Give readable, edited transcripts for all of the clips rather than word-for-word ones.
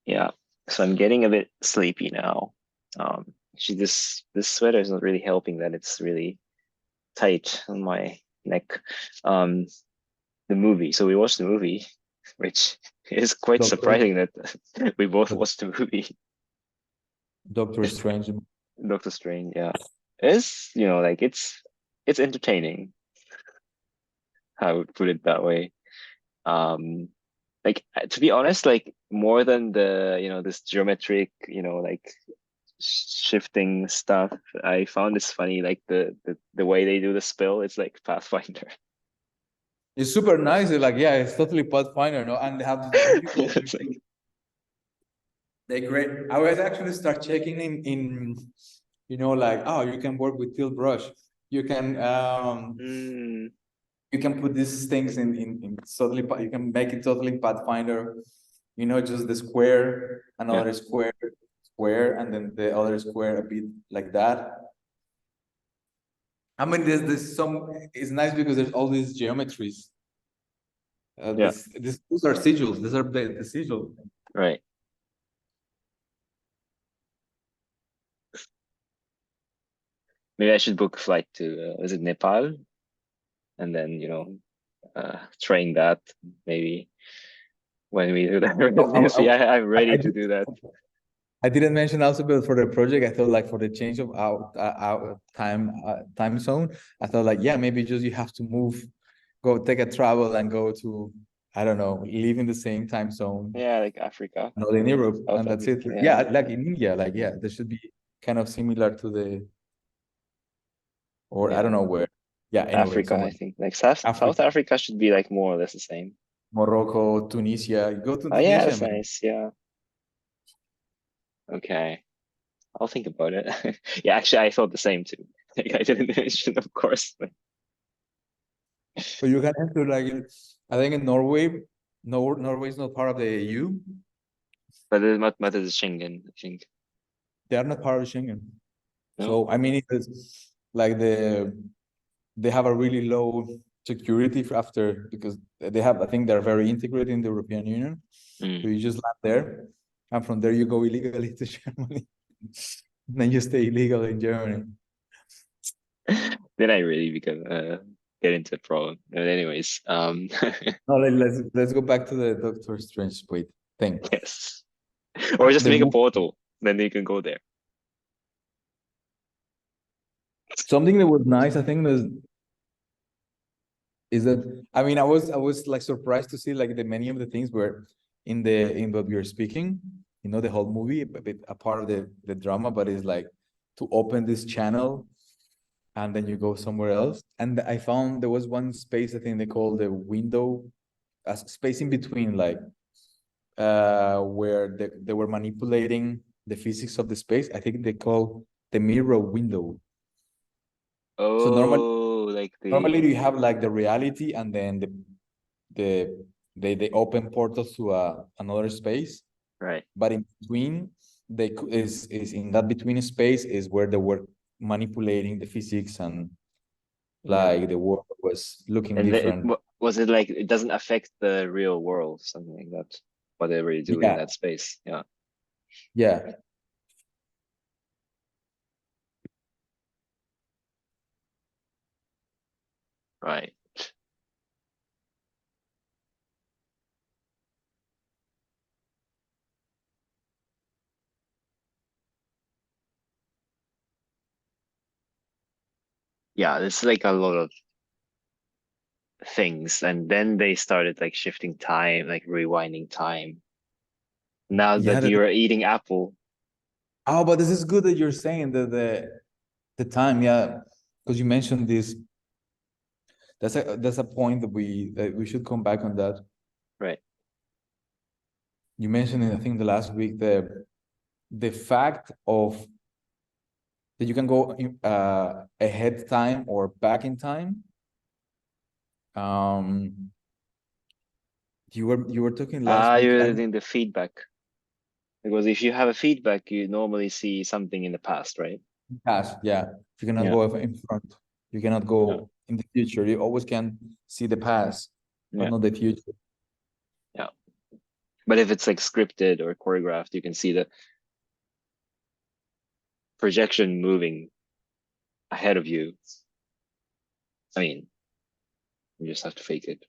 Yeah. So I'm getting a bit sleepy now. Actually, this sweater is not really helping that it's really tight on my neck. Um, the movie. So we watched the movie, which is quite Doctor surprising that we both watched the movie. Doctor Strange. Doctor Strange, yeah. It's, like it's entertaining, I would put it that way. Um, like to be honest, like more than this geometric, like shifting stuff, I found this funny, like the way they do the spell, it's like Pathfinder. It's super nice. It's like, yeah, it's totally Pathfinder, no? And they have this difficulty It's like, too. They great. I was actually start checking like, oh, you can work with tilt brush. You can mm, you can put these things in totally you can make it totally Pathfinder. Just the square, yeah, another square, and then the other square a bit like that. I mean, there's some. It's nice because there's all these geometries. yeah, Those are sigils. These are the sigils. right. Maybe I should book a flight to, is it Nepal? And then, train that maybe when we do that residency. I'm ready I to do that. I didn't mention also, but for the project, I thought like for the change of our time zone, I thought like, yeah, maybe just you have to move, go take a travel and go to, I don't know, live in the same time zone, Yeah, like Africa, not in Europe, South and that's Africa. it. Yeah, Yeah, like in India, like yeah, there should be kind of similar to the, or I yeah. don't know where. Yeah, anyway, Africa, somewhere I think. Like South Africa, Africa should be like more or less the same. Morocco, Tunisia. Go to Oh yeah, Tunisia, that's man. nice. Yeah. Okay. I'll think about it. Yeah, actually I thought the same too. Like I didn't mention, of course, But you can enter like, I think in Norway, Norway is not part of the EU. but it not matter the Schengen, I think. They are not part of Schengen. No? So I mean, it's like they have a really low security after because they have. I think they're very integrated in the European Union. So Mm. you just land there, and from there you go illegally to Germany. Then you stay illegal in Germany. Then I really become get into a problem. But anyways, No, let's go back to the Doctor Strange wait thing. yes. Or just The make a movie, portal, then you can go there. something that was nice, I think, is that I mean I was like surprised to see like the many of the things were in what we are speaking, the whole movie a bit a part of the drama, but it's like to open this channel and then you go somewhere else. And I found there was one space, I think they call the window, a space in between, like where they were manipulating the physics of the space. I think they call the mirror window. So Oh, like normally the you have like the reality and then the they open portals to another space, right. but in between is in that between space is where they were manipulating the physics, and Yeah. like the world was looking And different. was it like it doesn't affect the real world, something like that, whatever you do in Yeah, that space. Yeah. yeah, Right. Yeah, it's like a lot of things. And then they started like shifting time, like rewinding time. Now yeah. that you're eating apple. Oh, but this is good that you're saying that the time, yeah, because you mentioned this. That's a point that we should come back on that. Right. You mentioned in, I think, the last week, the fact of that you can go ahead time or back in time. Um, you were talking last Ah, week. you're in the feedback. Because if you have a feedback, you normally see something in the past, right? Past, yeah. You cannot Yeah. go in front. You cannot Yeah. go in the future. You always can see the past, but Yeah. not the future. Yeah. But if it's like scripted or choreographed, you can see the projection moving ahead of you. I mean, you just have to fake it.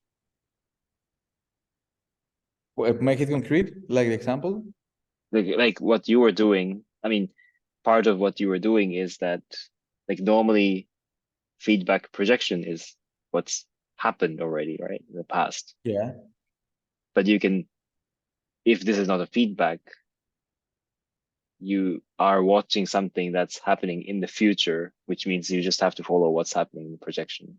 Make it concrete, like the example. Like what you were doing. I mean, part of what you were doing is that like normally feedback projection is what's happened already, right? In the past. Yeah. But you can, if this is not a feedback, you are watching something that's happening in the future, which means you just have to follow what's happening in the projection.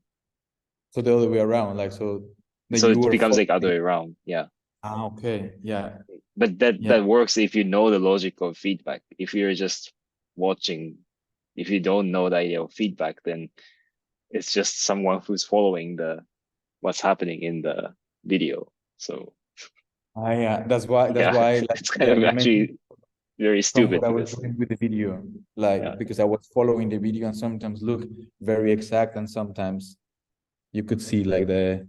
So the other way around, like so that So you it were becomes like other following. way around. Yeah. Ah, okay. Yeah. But that Yeah. works if you know the logic of feedback. If you're just watching, if you don't know the idea of feedback, then it's just someone who's following the what's happening in the video. So Yeah. That's yeah, why like it's kind of you mentioned actually very from what stupid I was because doing with the video, yeah, like because I was following the video and sometimes look very exact and sometimes you could see like the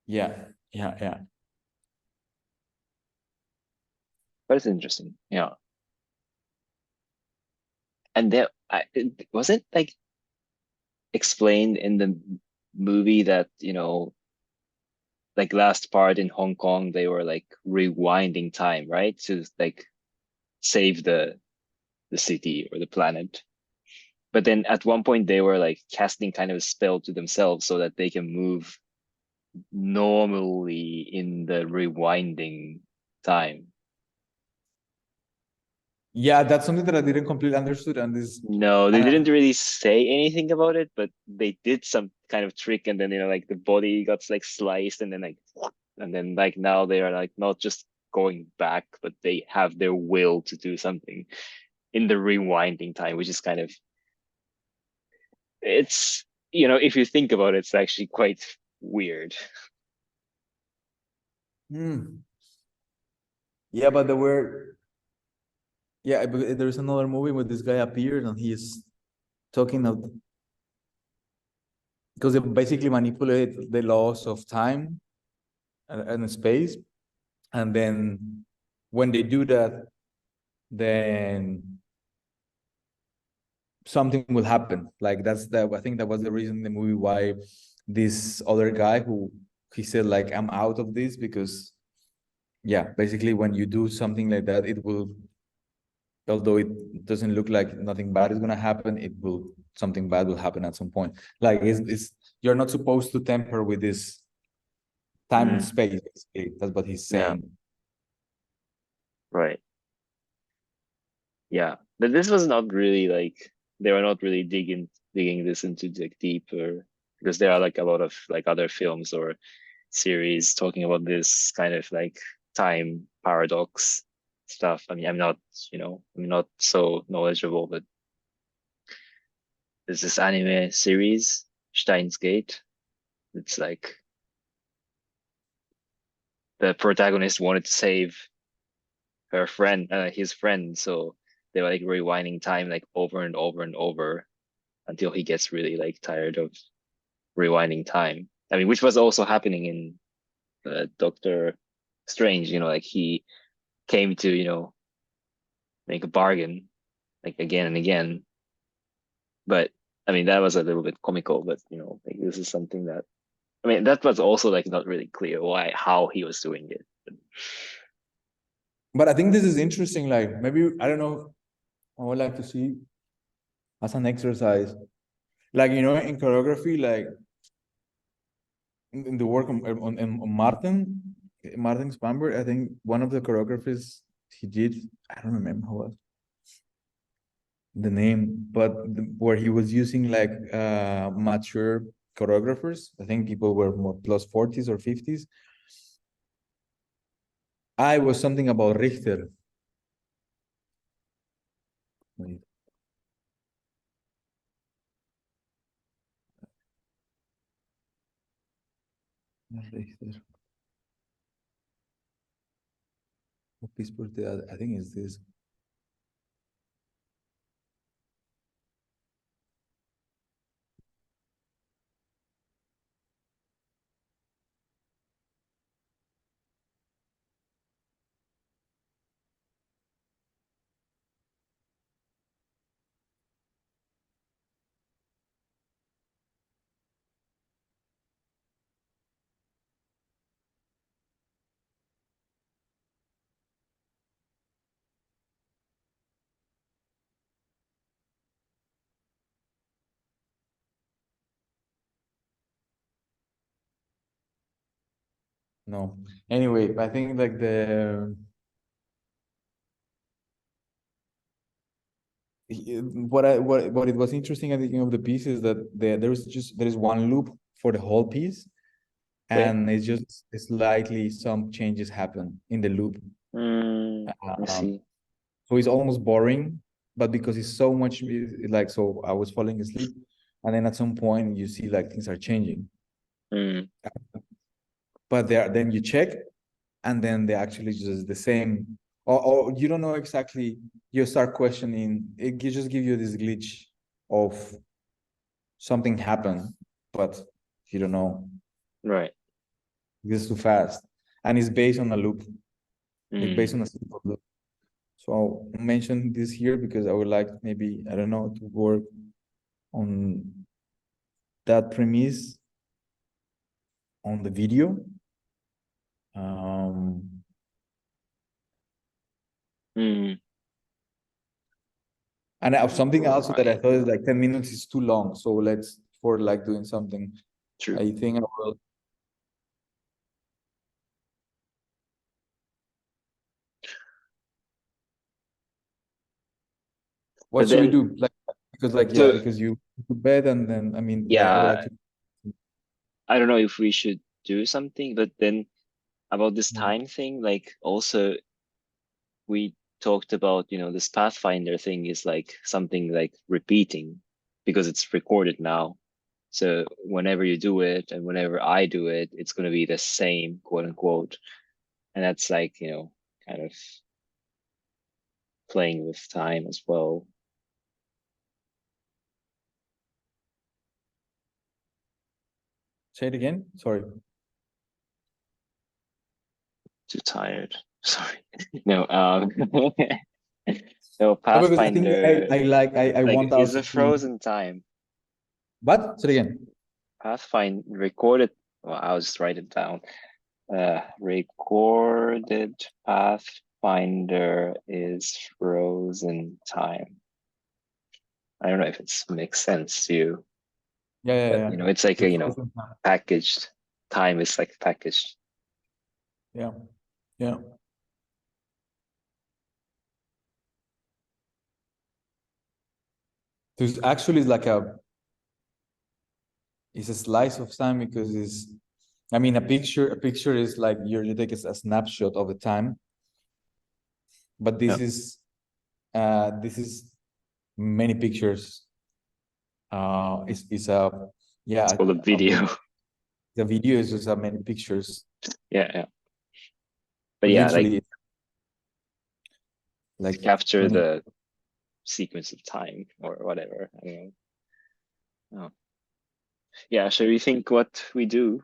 yeah, yeah, yeah. but it's interesting. Yeah, and there, was it like explained in the movie that like last part in Hong Kong they were like rewinding time, right, to like save the city or the planet. But then at one point they were like casting kind of a spell to themselves so that they can move normally in the rewinding time. Yeah, that's something that I didn't completely understood and this No, they and didn't really say anything about it, but they did some kind of trick, and then like the body got like sliced, and then like now they are like not just going back, but they have their will to do something in the rewinding time, which is kind of it's if you think about it, it's actually quite weird. hmm. Yeah, but there were yeah, but there's another movie where this guy appears and he's talking of because they basically manipulate the laws of time and space. And then when they do that, then something will happen. Like that's the I think that was the reason in the movie why this other guy who he said like I'm out of this because yeah, basically when you do something like that, it will although it doesn't look like nothing bad is gonna happen, it will something bad will happen at some point. Like it's you're not supposed to tamper with this time and Mm, space, basically. That's what he's yeah, saying. right. Yeah, but this was not really like they were not really digging this into like deeper because there are like a lot of like other films or series talking about this kind of like time paradox stuff. I mean, I'm not so knowledgeable, but there's this anime series, Steins Gate. It's like the protagonist wanted to save his friend, so they were like rewinding time like over and over and over until he gets really like tired of rewinding time. I mean, which was also happening in Doctor Strange. Like he came to make a bargain like again and again. But I mean, that was a little bit comical. But like this is something that I mean that was also like not really clear how he was doing it. But, But I think this is interesting. Like maybe I don't know. I would like to see as an exercise, like in choreography, like in the work on Martin Spamberg. I think one of the choreographers he did. I don't remember who was the name, but where he was using like mature choreographers. I think people were more plus 40s or 50s. I was something about Richter. Wait, Richter. What piece was that? I think it's this. No. Anyway, I think like the what it was interesting at the beginning of the piece is that there is one loop for the whole piece, Okay. and it's just slightly some changes happen in the loop. I Um, see. so it's almost boring, but because it's so much like so, I was falling asleep, and then at some point you see like things are changing, Mm, but then you check, and then they actually just the same, or you don't know exactly. You start questioning. Just give you this glitch of something happened, but you don't know. right. This is too fast, and it's based on a loop, like based Mm, on a simple loop. So I'll mention this here because I would like maybe I don't know to work on that premise on the video. Um, mm, and I have something also that I right. thought is like 10 minutes is too long. So let's for like doing something. True. I think I will. What But should we then, do? Like because like yeah, so because you to bed and then I mean like I would like yeah, to. I don't know if we should do something, but then about this Yeah. time thing, like also we talked about, this Pathfinder thing is like something like repeating because it's recorded now. So whenever you do it and whenever I do it, it's going to be the same, quote unquote. And that's like, kind of playing with time as well. Say it again. Sorry. Too tired. Sorry. No, no, No, because I think Pathfinder, I like, want is also a to. frozen time. But say it again. Pathfinder recorded, well, I'll just write it down. Recorded Pathfinder is frozen time. I don't know if it makes sense to you, Yeah, yeah, but yeah. it's like The a, frozen time. packaged. Time is like packaged. Yeah, yeah. There's actually like it's a slice of time because it's I mean a picture is like you take a snapshot of the time, but Yeah, this is many pictures. It's a it's yeah called a video. the video is just many pictures, Yeah, yeah. But but yeah, like literally to like capture 20. the sequence of time or whatever. I don't know. Oh. Yeah, should we think what we do?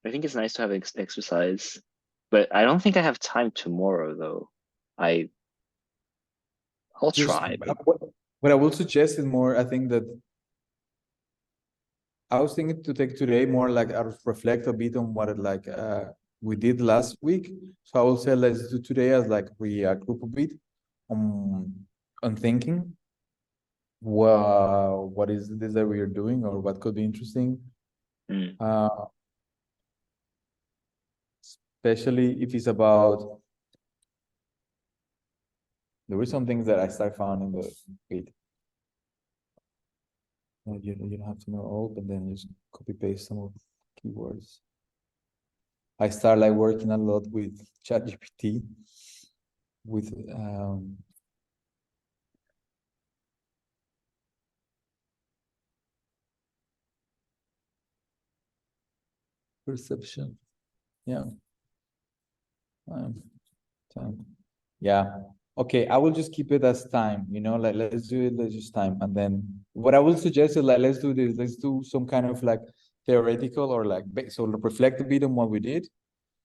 I think it's nice to have exercise, but I don't think I have time tomorrow though. I I'll Just try, but what I will suggest is more. I think that I was thinking to take today more like I reflect a bit on what like we did last week. So I will say let's do today as like we group a bit on on thinking what is this that we are doing or what could be interesting. mm, Uh, Especially if it's about there were some things that I start found in the wait. You don't have to know all, but then you just copy paste some of the keywords. I start like working a lot with ChatGPT with perception. Yeah. Um, time. Yeah. Okay. I will just keep it as time, like let's do it, let's just time. And then what I will suggest is like let's do this, let's do some kind of like theoretical or like so reflect a bit on what we did,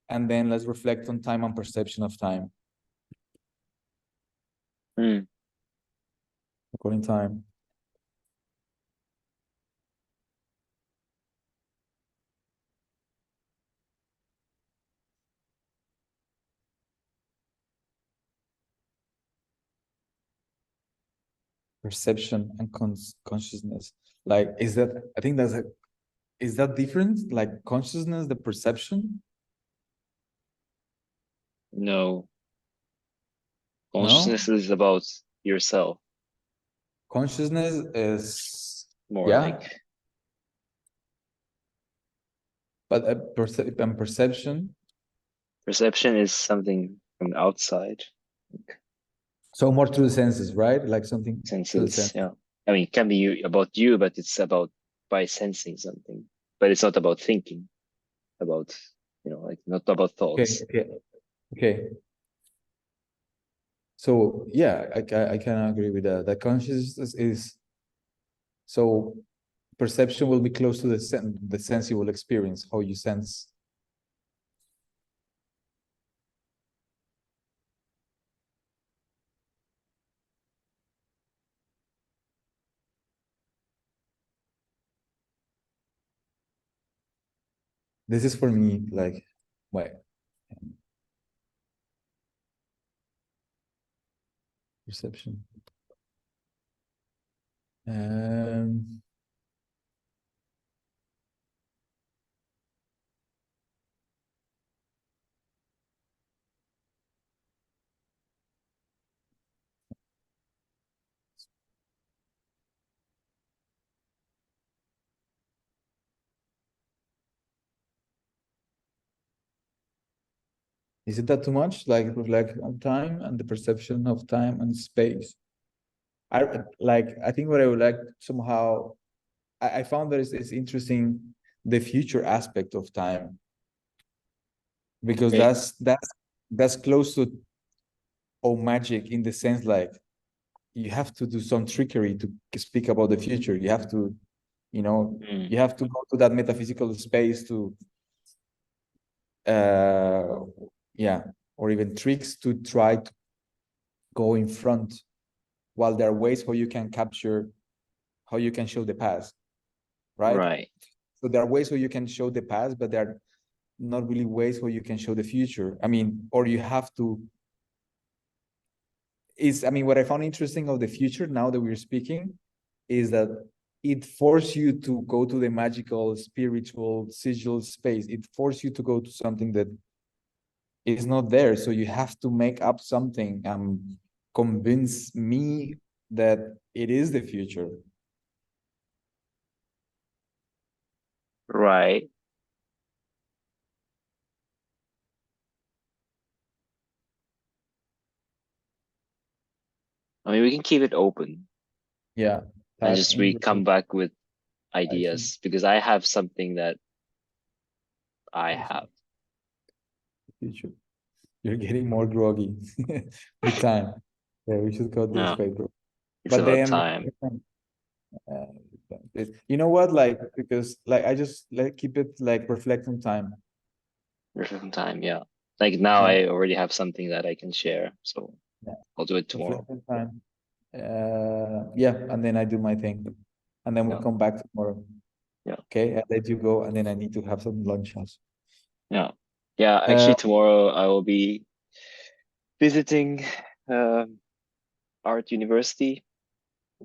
and then let's reflect on time and perception of time mm, according time. Perception and consciousness. Like, is that I think that's is that different? Like consciousness, the perception? No, consciousness No? is about yourself, Consciousness is, more yeah, like but and perception. perception is something from outside. So more through the senses, right? Like something through the Senses, sense. yeah. I mean, it can be about you, but it's about by sensing something. But it's not about thinking, about, like not about Okay, thoughts. okay, okay. So yeah, I can agree with that. That consciousness is so perception will be close to the sense you will experience, how you sense. This is for me, like, wait, perception. Um, is it that too much? Like reflect on time and the perception of time and space. I think what I would like somehow I found that it's interesting the future aspect of time because Okay. that's close to magic in the sense like you have to do some trickery to speak about the future. You have to, you know, Mm, you have to go to that metaphysical space to uh yeah, or even tricks to try to go in front while there are ways how you can capture how you can show the past, right? right, So there are ways where you can show the past, but there are not really ways where you can show the future. I mean, or you have to is I mean, what I found interesting of the future now that we're speaking is that it forces you to go to the magical, spiritual, sigil space. It forces you to go to something that is not there. So you have to make up something and convince me that it is the future. right. I mean, we can keep it open Yeah, and that just in we come back with I think ideas because I have something that I I think have. the future. You're getting more groggy with time. Yeah, we should cut this No, paper. it's But about then, time. uh, you know what? Like, because like I just like keep it like reflect on time. Different time, yeah. Like now Yeah, I already have something that I can share, so yeah, I'll do it reflect tomorrow. on time. Yeah, and then I do my thing, and then we'll Yeah, come back tomorrow. yeah, Okay, I let you go, and then I need to have some lunch also. yeah. Yeah, Uh, actually tomorrow I will be visiting um art university.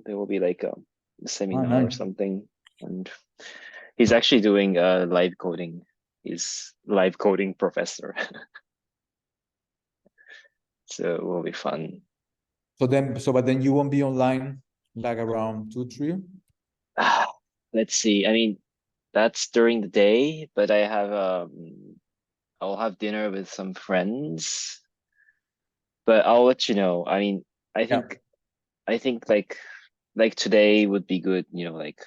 There will be like a oh, seminar or nice. something, and he's actually doing live coding. He's live coding professor, so it will be fun. But then you won't be online like around 2, 3. Let's see. I mean, that's during the day, but I'll have dinner with some friends, but I'll let you know. I mean, I Yeah, think I think like today would be good, like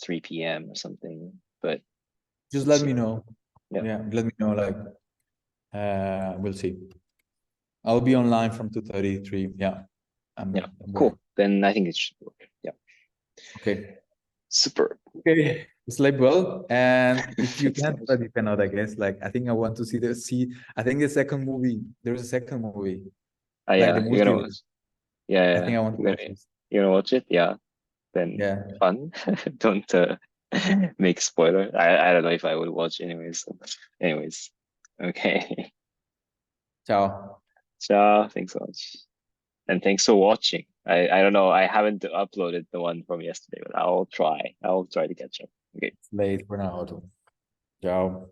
3 p.m. or something. But just let's let see. me know. Yeah, Yeah, let me know. Like, we'll see. I'll be online from 2:33. Yeah, yeah, I'm waiting. cool. Then I think it should work. Yeah, Okay. super. Okay. Sleep well, and if you Thanks so can, much. but you cannot, I guess. Like, I think I want to see. I think the second movie. There's a second movie, Oh like the yeah, you're gonna multiverse. watch. Yeah, I yeah, think I want to you're watch gonna this. you're gonna watch it. Yeah, then Yeah. fun. Don't make spoiler. I don't know if I would watch anyways. So. Anyways, okay. Ciao. Ciao. Thanks so much. And thanks for watching. I don't know. I haven't uploaded the one from yesterday, but I'll try. I'll try to catch up. Okay. It's late for now. Ciao.